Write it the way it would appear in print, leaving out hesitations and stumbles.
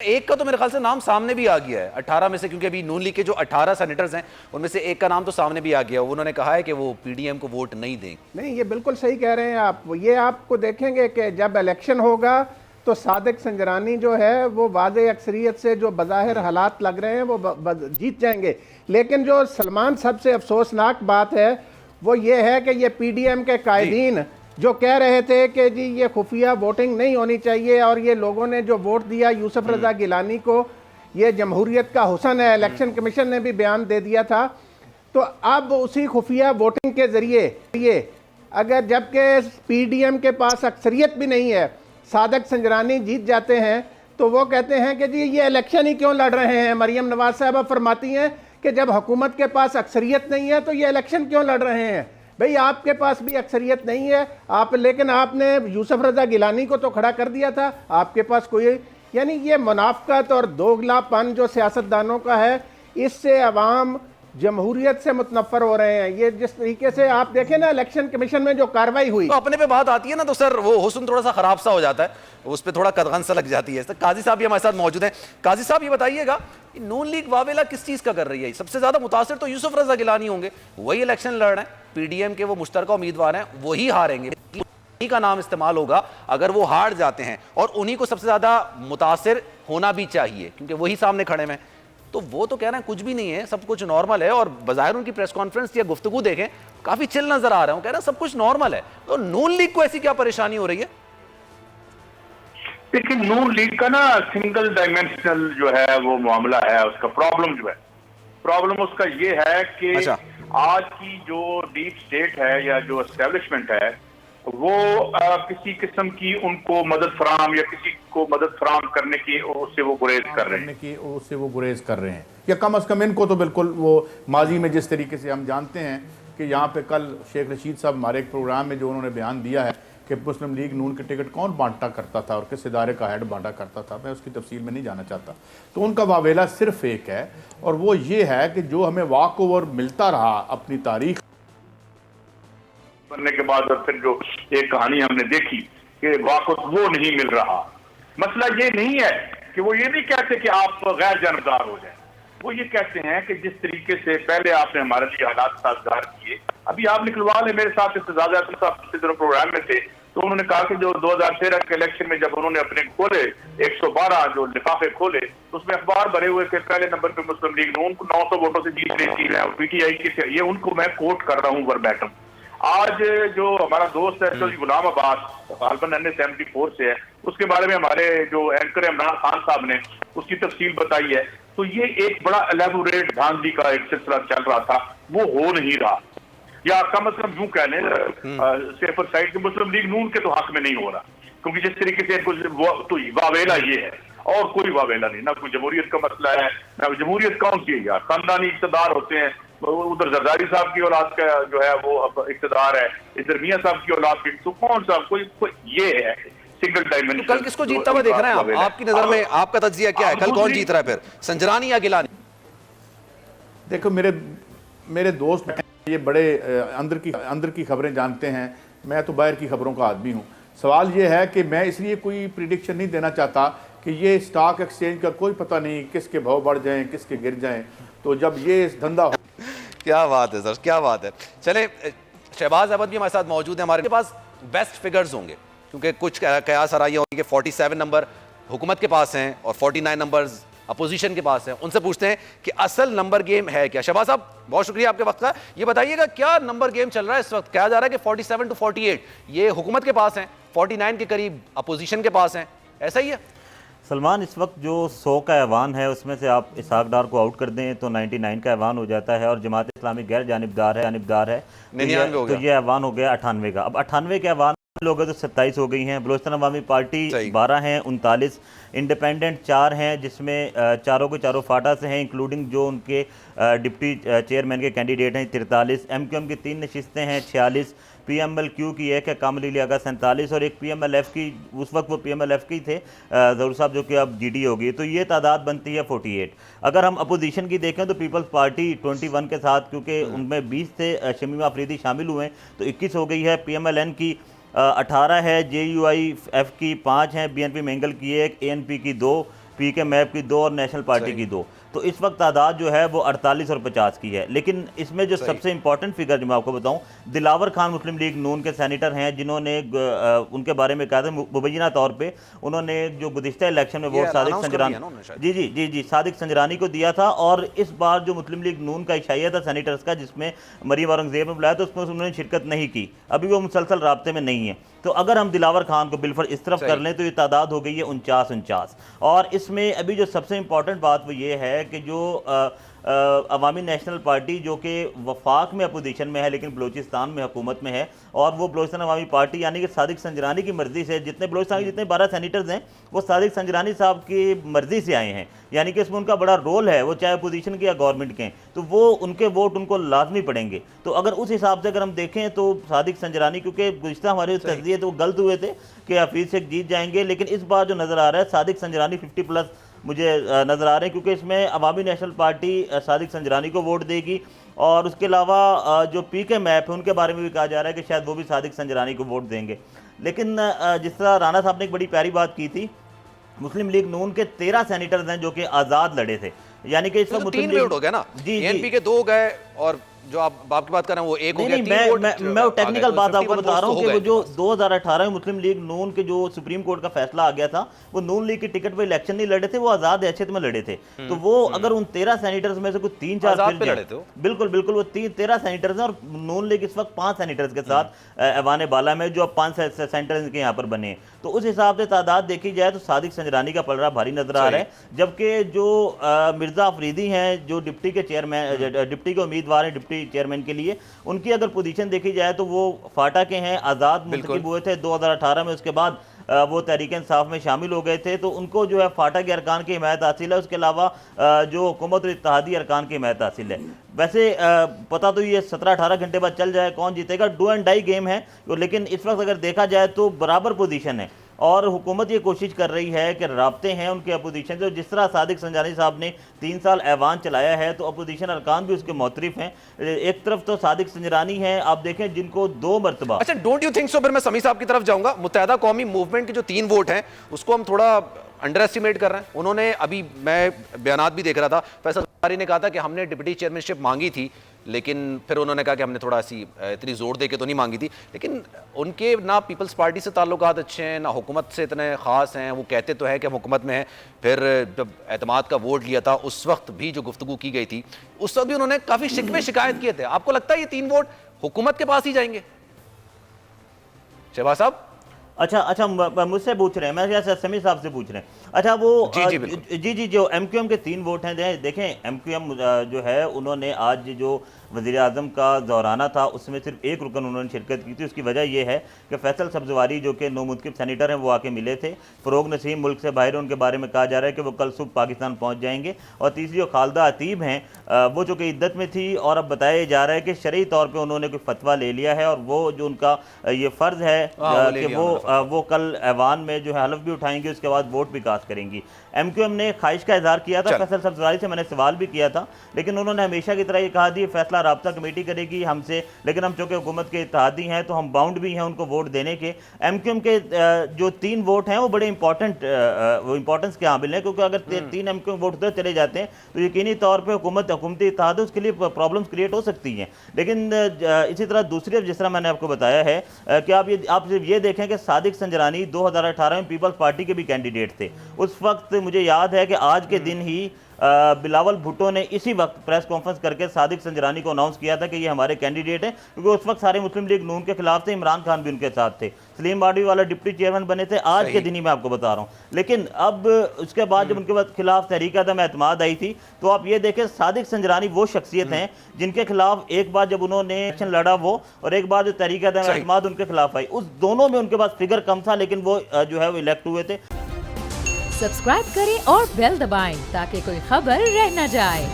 ایک کا تو میرے خیال سے نام سامنے بھی آ گیا ہے 18 میں سے، کیونکہ ابھی نون لیگ کے جو 18 سینیٹرز ہیں ان میں سے ایک کا نام تو سامنے بھی آ گیا. انہوں نے کہا ہے کہ وہ پی ڈی ایم کو ووٹ نہیں دیں. نہیں، یہ بالکل صحیح کہہ رہے ہیں آپ. یہ آپ کو دیکھیں گے کہ جب الیکشن ہوگا تو صادق سنجرانی جو ہے وہ واضح اکثریت سے، جو بظاہر حالات لگ رہے ہیں، وہ جیت جائیں گے. لیکن جو سلمان سب سے افسوسناک بات ہے وہ یہ ہے کہ یہ پی ڈی ایم کے قائدین جو کہہ رہے تھے کہ جی یہ خفیہ ووٹنگ نہیں ہونی چاہیے، اور یہ لوگوں نے جو ووٹ دیا یوسف رضا گیلانی کو، یہ جمہوریت کا حسن ہے. الیکشن کمیشن نے بھی بیان دے دیا تھا. تو اب اسی خفیہ ووٹنگ کے ذریعے اگر جبکہ پی ڈی ایم کے پاس اکثریت بھی نہیں ہے، صادق سنجرانی جیت جاتے ہیں تو وہ کہتے ہیں کہ جی یہ الیکشن ہی کیوں لڑ رہے ہیں. مریم نواز صاحبہ فرماتی ہیں کہ جب حکومت کے پاس اکثریت نہیں ہے تو یہ الیکشن کیوں لڑ رہے ہیں. بھئی آپ کے پاس بھی اکثریت نہیں ہے، لیکن آپ نے یوسف رضا گیلانی کو تو کھڑا کر دیا تھا. آپ کے پاس کوئی، یعنی یہ منافقت اور دوگلا پن جو سیاستدانوں کا ہے، اس سے عوام جمہوریت سے متنفر ہو رہے ہیں. یہ جس طریقے سے آپ دیکھیں نا الیکشن کمیشن میں جو کاروائی ہوئی، تو اپنے پہ بات آتی ہے نا تو سر وہ حسن تھوڑا سا خراب سا ہو جاتا ہے، اس پہ تھوڑا قدغن سا لگ جاتی ہے. قاضی صاحب بھی ہمارے ساتھ موجود ہیں. قاضی صاحب یہ بتائیے گا نون لیگ واویلا کس چیز کا کر رہی ہے؟ سب سے زیادہ متاثر تو یوسف رضا گیلانی ہوں گے، وہی الیکشن لڑ رہے ہیں. پی ڈی ایم کے وہ مشترکہ امیدوار ہیں، وہی ہاریں گے. انہی کا نام استعمال ہوگا اگر وہ ہار جاتے ہیں، اور انہی کو سب سے زیادہ متاثر ہونا بھی چاہیے کیونکہ وہی سامنے کھڑے ہیں. تو وہ تو کہہ رہے ہیں کچھ بھی نہیں ہے، سب کچھ نارمل ہے. اور بظاہر ان کی پریس کانفرنس یا گفتگو دیکھیں کافی چل نظر آ رہا ہے. کہہ رہے ہیں سب کچھ نارمل ہے. تو نون لیگ کو ایسی کیا پریشانی ہو رہی ہے؟ لیکن نون لیگ کا نا سنگل ڈائمینشنل جو ہے وہ معاملہ ہے. اس کا پرابلم اس کا یہ ہے کہ آج کی جو ڈیپ سٹیٹ ہے یا جو اسٹیبلشمنٹ ہے وہ کسی قسم کی ان کو مدد فراہم یا کسی کو مدد فراہم کرنے کی اس سے وہ گریز کر رہے ہیں. یا کم از کم ان کو تو بالکل وہ ماضی میں جس طریقے سے ہم جانتے ہیں کہ یہاں پہ کل شیخ رشید صاحب ہمارے ایک پروگرام میں جو انہوں نے بیان دیا ہے کہ مسلم لیگ نون کے ٹکٹ کون بانٹا کرتا تھا اور کس ادارے کا ہیڈ بانٹا کرتا تھا، میں اس کی تفصیل میں نہیں جانا چاہتا. تو ان کا واویلا صرف ایک ہے، اور وہ یہ ہے کہ جو ہمیں واک اوور ملتا رہا اپنی تاریخ بننے کے بعد، اور پھر جو ایک کہانی ہم نے دیکھی کہ واقعات وہ نہیں مل رہا. مسئلہ یہ نہیں ہے کہ وہ یہ نہیں کہتے کہ آپ غیر جانبدار ہو جائیں. وہ یہ کہتے ہیں کہ جس طریقے سے پہلے آپ نے ہمارے لیے حالات سازگار کیے، ابھی آپ نکلوا لیں. میرے ساتھ استزادہ صاحب پچھلے دنوں پروگرام میں تھے تو انہوں نے کہا کہ جو 2013 کے الیکشن میں جب انہوں نے اپنے کھولے 112 جو لفافے کھولے تو اس میں اخبار بھرے ہوئے کہ پہلے نمبر پہ مسلم لیگ نون کو 900 ووٹوں سے جیت لیتی ہے، اور پی ٹی آئی کی، یہ ان کو میں کوٹ کر رہا ہوں وربیٹم. آج جو ہمارا دوست ہے چودھری غلام عباس غالباً N74 سے ہے، اس کے بارے میں ہمارے جو اینکر عمران خان صاحب نے اس کی تفصیل بتائی ہے. تو یہ ایک بڑا الیبوریٹ دھاندلی کا ایک سلسلہ چل رہا تھا، وہ ہو نہیں رہا. یا کم از کم یوں کہہ لیں سیفر سائڈ کے مسلم لیگ نون کے تو حق میں نہیں ہو رہا، کیونکہ جس طریقے سے تو واویلا یہ ہے اور کوئی واویلا نہیں. نہ کوئی جمہوریت کا مسئلہ ہے، نہ جمہوریت کون سی ہے یار، خاندانی اقتدار ہوتے ہیں. ادھر زرداری صاحب کی اولاد کا جو ہے وہ اب اقتدار ہے، ادھر میاں صاحب کی اولاد کی، تو کون سا کوئی یہ ہے سنگل ڈائمنشن. کل کس کو جیتتا ہوا دیکھ رہے ہیں آپ کی نظر میں؟ آپ کا تجزیہ کیا ہے؟ کل کون جیت رہا ہے پھر، سنجرانی یا گیلانی؟ دیکھو میرے دوست یہ بڑے اندر کی خبریں جانتے ہیں، میں تو باہر کی خبروں کا آدمی ہوں. سوال یہ ہے کہ میں اس لیے کوئی پریڈکشن نہیں دینا چاہتا کہ یہ سٹاک ایکسچینج کا کوئی پتہ نہیں کس کے بھاؤ بڑھ جائیں کس کے گر جائیں. تو جب یہ دھندا ہو کیا بات ہے سر، کیا بات ہے. چلیں شہباز احمد بھی ہمارے ساتھ موجود ہیں. ہمارے پاس بیسٹ فگرز ہوں گے کیونکہ کچھ قیاس آرائیاں ہوں گی کہ 47 نمبر حکومت کے پاس ہیں اور 49 نمبرز اپوزیشن کے پاس ہیں. ان سے پوچھتے ہیں کہ اصل نمبر گیم ہے کیا. شہباز صاحب بہت شکریہ آپ کے وقت کا. یہ بتائیے گا کیا نمبر گیم چل رہا ہے اس وقت؟ کہا جا رہا ہے کہ 47 to 48 یہ حکومت کے پاس ہیں، 49 کے قریب اپوزیشن کے پاس ہیں، ایسا ہی ہے؟ سلمان اس وقت جو 100 کا ایوان ہے اس میں سے آپ اسحاق ڈار کو آؤٹ کر دیں تو 99 کا ایوان ہو جاتا ہے، اور جماعت اسلامی غیر جانبدار ہے تو یہ ایوان ہو گیا 98 کا. اب 98 کے ایوان لوگ تو 27 ہو گئی ہیں. بلوچستان عوامی پارٹی 12 ہیں، 39 انڈیپینڈنٹ 4 ہیں جس میں چاروں کے چاروں فاٹا سے ہیں انکلوڈنگ جو ان کے ڈپٹی چیئرمین کے کینڈیڈیٹ ہیں 43. ایم کیو ایم کی 3 نشستیں ہیں 46. پی ایم ایل کیو کی ایک ہے کامل علی آغا 47 اور ایک پی ایم ایل ایف کی، اس وقت وہ پی ایم ایل ایف کی تھے ظہور صاحب جو کہ اب جی ڈی ہوگی. تو یہ تعداد بنتی ہے 48. اگر ہم اپوزیشن کی دیکھیں تو پیپلز پارٹی 21 کے ساتھ، کیونکہ ان میں 20 سے شمیمہ افریدی شامل ہوئے ہیں تو 21 ہو گئی ہے. پی ایم ایل این کی 18 ہے، جے یو آئی ایف کی 5 ہیں، بی این پی مینگل کی 1، اے این پی کی 2، پی کے میپ کی 2 اور نیشنل پارٹی کی 2. تو اس وقت تعداد جو ہے وہ 48 اور 50 کی ہے. لیکن اس میں جو سب سے امپورٹنٹ فگر جو میں آپ کو بتاؤں, دلاور خان مسلم لیگ نون کے سینیٹر ہیں, جنہوں نے ان کے بارے میں کہا تھا مبینہ طور پہ انہوں نے جو گزشتہ الیکشن میں ووٹ صادق سنجرانی کو دیا تھا, اور اس بار جو مسلم لیگ نون کا عشائیہ تھا سینیٹرز کا, جس میں مریم اورنگزیب نے بلایا تو اس میں انہوں نے شرکت نہیں کی, ابھی وہ مسلسل رابطے میں نہیں ہے. تو اگر ہم دلاور خان کو بالفرض اس طرف کر لیں تو یہ تعداد ہو گئی ہے 49. اور اس میں ابھی جو سب سے امپورٹنٹ بات وہ یہ ہے کہ جو عوامی نیشنل پارٹی جو کہ وفاق میں اپوزیشن میں ہے لیکن بلوچستان میں حکومت میں ہے, اور وہ بلوچستان عوامی پارٹی یعنی کہ صادق سنجرانی کی مرضی سے, جتنے بلوچستان کے جتنے 12 سینیٹرز ہیں وہ صادق سنجرانی صاحب کی مرضی سے آئے ہیں, یعنی کہ اس میں ان کا بڑا رول ہے, وہ چاہے اپوزیشن کے یا گورنمنٹ کے ہیں, تو وہ ان کے ووٹ ان کو لازمی پڑیں گے. تو اگر اس حساب سے اگر ہم دیکھیں تو صادق سنجرانی, کیونکہ گزشتہ ہمارے جو تجزیے تھے وہ غلط ہوئے تھے کہ حفیظ شیخ جیت جائیں گے, لیکن اس بار جو نظر آ رہا ہے صادق سنجرانی 50+ مجھے نظر آ رہے ہیں, کیونکہ اس میں عوامی نیشنل پارٹی صادق سنجرانی کو ووٹ دے گی, اور اس کے علاوہ جو پی کے میپ ہے ان کے بارے میں بھی کہا جا رہا ہے کہ شاید وہ بھی صادق سنجرانی کو ووٹ دیں گے. لیکن جس طرح رانا صاحب نے ایک بڑی پیاری بات کی تھی, مسلم لیگ نون کے 13 سینیٹرز ہیں جو کہ آزاد لڑے تھے, یعنی کہ اس وقت 3 ووٹ ہو گیا نا, این پی کے 2 گئے, اور جو آپ باپ کی بات کر رہے ہیں وہ 1 ہو گیا. میں ٹیکنیکل بات آپ کو بتا رہا ہوں کہ وہ جو 2018 میں مسلم لیگ نون کے جو سپریم کورٹ کا فیصلہ آ گیا تھا, وہ نون لیگ کی ٹکٹ پہ الیکشن نہیں لڑے تھے, وہ آزاد حیثیت میں لڑے تھے. تو وہ اگر ان 13 سینیٹرز میں سے کوئی 3-4 پھر جائے, بالکل وہ 13 سینیٹرز ہیں, اور نون لیگ اس وقت 5 سینیٹرز کے ساتھ ایوان بالا میں جو اب 5 سینیٹرز کے یہاں پر بنے ہیں. تو اس حساب سے تعداد دیکھی جائے تو صادق سنجرانی کا پلڑا بھاری نظر آ رہا ہے, جبکہ جو مرزا افریدی ہیں جو ڈپٹی کے امیدوار ہیں ڈپٹی چیئرمین کے لیے, ان کی اگر پوزیشن دیکھی جائے تو وہ فاٹا کے ہیں, آزاد منتخب ہوئے تھے 2018 میں, اس کے بعد وہ تحریک انصاف میں شامل ہو گئے تھے, تو ان کو جو ہے فاٹا کے ارکان کی حمایت حاصل ہے, اس کے علاوہ جو حکومت اور اتحادی ارکان کی حمایت حاصل ہے. ویسے پتہ تو یہ 17-18 گھنٹے بعد چل جائے کون جیتے گا, ڈو اینڈ ڈائی گیم ہے, لیکن اس وقت اگر دیکھا جائے تو برابر پوزیشن ہے, اور حکومت یہ کوشش کر رہی ہے کہ رابطے ہیں ان کے اپوزیشن سے. جس طرح صادق سنجرانی صاحب نے 3 سال ایوان چلایا ہے تو اپوزیشن ارکان بھی اس کے معترف ہیں. ایک طرف تو صادق سنجرانی ہیں, آپ دیکھیں جن کو 2 مرتبہ. اچھا, ڈونٹ یو تھنک سو, پھر میں سمیع صاحب کی طرف جاؤں گا, متحدہ قومی موومنٹ کے جو 3 ووٹ ہیں اس کو ہم تھوڑا انڈر ایسٹیمیٹ کر رہے ہیں. انہوں نے ابھی میں بیانات بھی دیکھ رہا تھا, فیصل زرداری نے کہا تھا کہ ہم نے ڈپٹی چیئرمین شپ مانگی تھی, لیکن پھر انہوں نے کہا کہ ہم نے تھوڑا سی اتنی زور دے کے تو نہیں مانگی تھی. لیکن ان کے نہ پیپلز پارٹی سے تعلقات اچھے ہیں نہ حکومت سے اتنے خاص ہیں. وہ کہتے تو ہے کہ ہم حکومت میں ہیں, پھر جب اعتماد کا ووٹ لیا تھا اس وقت بھی جو گفتگو کی گئی تھی اس وقت بھی انہوں نے کافی شکوے شکایت کیے تھے. آپ کو لگتا ہے یہ 3 ووٹ حکومت کے پاس ہی جائیں گے؟ شہباز صاحب اچھا مجھ سے پوچھ رہے ہیں, میں سمیع صاحب سے پوچھ رہے ہیں. اچھا وہ جی جو ایم کیو ایم کے 3 ووٹ ہیں, دیکھیں ایم کیو ایم جو ہے انہوں نے آج جو وزیر اعظم کا دورانہ تھا اس میں صرف 1 رکن انہوں نے شرکت کی تھی. اس کی وجہ یہ ہے کہ فیصل سبزواری جو کہ نو منتخب سینیٹر ہیں وہ آ کے ملے تھے. فروغ نسیم ملک سے باہر, ان کے بارے میں کہا جا رہا ہے کہ وہ کل صبح پاکستان پہنچ جائیں گے. اور تیسری جو خالدہ عتیب ہیں وہ جو کہ عدت میں تھی, اور اب بتایا جا رہا ہے کہ شرعی طور پہ انہوں نے کوئی فتویٰ لے لیا ہے, اور وہ جو ان کا یہ فرض ہے کہ وہ کل ایوان میں جو ہے حلف بھی اٹھائیں گے, اس کے بعد ووٹ بھی کاسٹ کریں گی. ایم کیو ایم نے خواہش کا اظہار کیا تھا فیصل سبزواری سے, میں نے سوال بھی کیا تھا, لیکن انہوں نے ہمیشہ کی طرح یہ کہا دی فیصلہ رابطہ کمیٹی کرے گی ہم سے, لیکن ہم چونکہ حکومت کے اتحادی ہیں تو ہم باؤنڈ بھی ہیں ان کو ووٹ دینے کے. ایم کیو ایم کے جو 3 ووٹ ہیں وہ بڑے امپورٹنس کے حامل ہیں, کیونکہ اگر 3 ایم کیو ایم ووٹ ادھر چلے جاتے ہیں تو یقینی طور پہ حکومتی اتحاد اس کے لیے پرابلمس کریٹ ہو سکتی ہیں. لیکن اسی طرح دوسری جس طرح میں نے آپ کو بتایا ہے کہ آپ صرف یہ دیکھیں کہ صادق سنجرانی 2018 میں پیپلز پارٹی کے بھی کینڈیڈیٹ تھے. اس وقت مجھے یاد ہے کہ آج کے دن ہی بلاول بھٹو نے اسی وقت پریس کانفرنس کر کے صادق سنجرانی کو اناؤنس کیا تھا کہ یہ ہمارے کینڈیڈیٹ ہیں, کیونکہ اس وقت سارے مسلم لیگ نون کے خلاف تھے, عمران خان بھی ان کے ساتھ تھے, سلیم باڈی والا ڈپٹی چیئرمین بنے تھے آج کے دن ہی, میں آپ کو بتا رہا ہوں. لیکن اب اس کے بعد جب ان کے خلاف تحریک عدم اعتماد آئی تھی تو آپ یہ دیکھیں صادق سنجرانی وہ شخصیت ہیں جن کے خلاف ایک بار جب انہوں نے ایکشن لڑا وہ, اور ایک بار جو تحریک عدم اعتماد ان کے خلاف آئی, اس دونوں میں ان کے پاس فگر کم تھا, لیکن وہ جو ہے وہ الیکٹ ہوئے تھے. سبسکرائب کریں اور بیل دبائیں تاکہ کوئی خبر رہ نہ جائے.